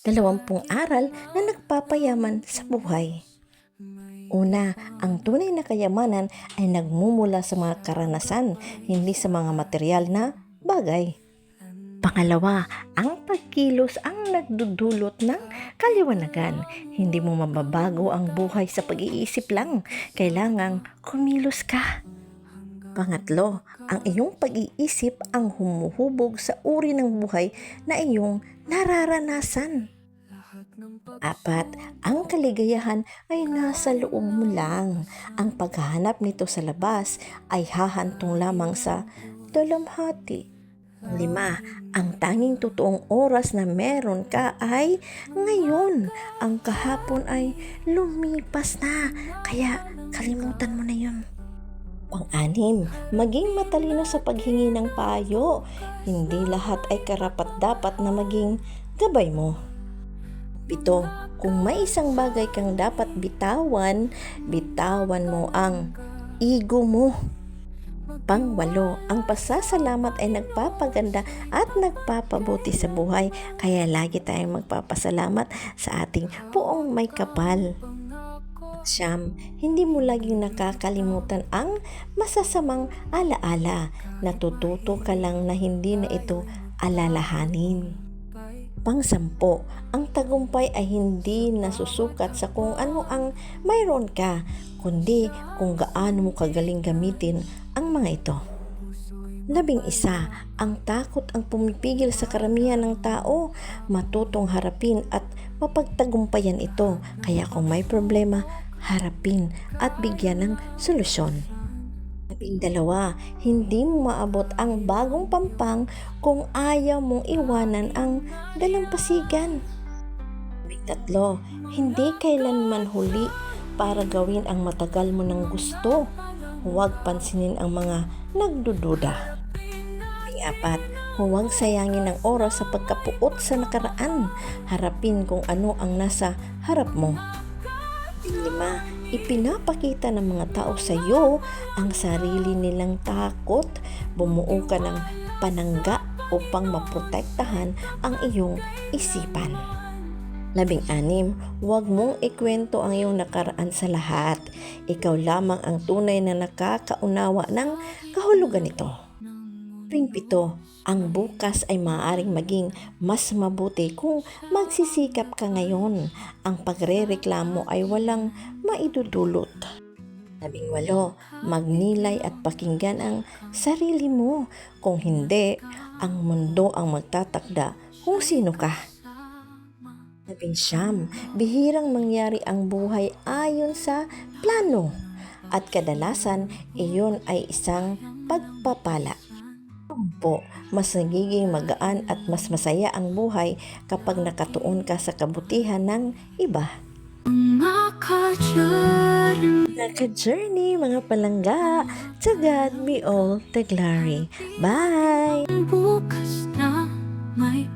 20 aral na nagpapayaman sa buhay. Una, ang tunay na kayamanan ay nagmumula sa mga karanasan, hindi sa mga material na bagay. Pangalawa, ang pagkilos ang nagdudulot ng kaliwanagan. Hindi mo mababago ang buhay sa pag-iisip lang. Kailangang kumilos ka. Pangatlo, ang iyong pag-iisip ang humuhubog sa uri ng buhay na iyong nararanasan. Apat, ang kaligayahan ay nasa loob mo lang. Ang paghahanap nito sa labas ay hahantong lamang sa dalamhati. 5, ang tanging totoong oras na meron ka ay ngayon. Ang kahapon ay lumipas na, kaya kalimutan mo na yun. Pang-anim, maging matalino sa paghingi ng payo. Hindi lahat ay karapat-dapat na maging gabay mo. 7, kung may isang bagay kang dapat bitawan, bitawan mo ang ego mo. Pang-8, ang pasasalamat ay nagpapaganda at nagpapabuti sa buhay, kaya lagi tayong magpapasalamat sa ating Poong may kapal. 9, hindi mo laging nakakalimutan ang masasamang alaala. Natututo ka lang na hindi na ito alalahanin. Pang-10, ang tagumpay ay hindi nasusukat sa kung ano ang mayroon ka, kundi kung gaano mo kagaling gamitin ang mga ito. 11, ang takot ang pumipigil sa karamihan ng tao. Matutong harapin at mapagtagumpayan ito. Kaya kung may problema, harapin at bigyan ng solusyon. 12, hindi mo maabot ang bagong pampang kung ayaw mong iwanan ang dalampasigan. 13, hindi kailanman huli para gawin ang matagal mo ng gusto. Huwag pansinin ang mga nagdududa. 14, huwag sayangin ang oras sa pagkapuot sa nakaraan. Harapin kung ano ang nasa harap mo. 15, ipinapakita ng mga tao sa iyo ang sarili nilang takot. Bumuo ka ng panangga upang maprotektahan ang iyong isipan. 16, huwag mong ikwento ang iyong nakaraan sa lahat. Ikaw lamang ang tunay na nakakaunawa ng kahulugan nito. 17, ang bukas ay maaaring maging mas mabuti kung magsisikap ka ngayon. Ang pagrereklamo ay walang maidudulot. 18, magnilay at pakinggan ang sarili mo. Kung hindi, ang mundo ang magtatakda kung sino ka. 19, bihirang mangyari ang buhay ayon sa plano. At kadalasan, iyon ay isang pagpapala. 20, mas nagiging magaan at mas masaya ang buhay kapag nakatuon ka sa kabutihan ng iba. Naka-journey mga palangga, to God be all the glory. Bye! Bukas na may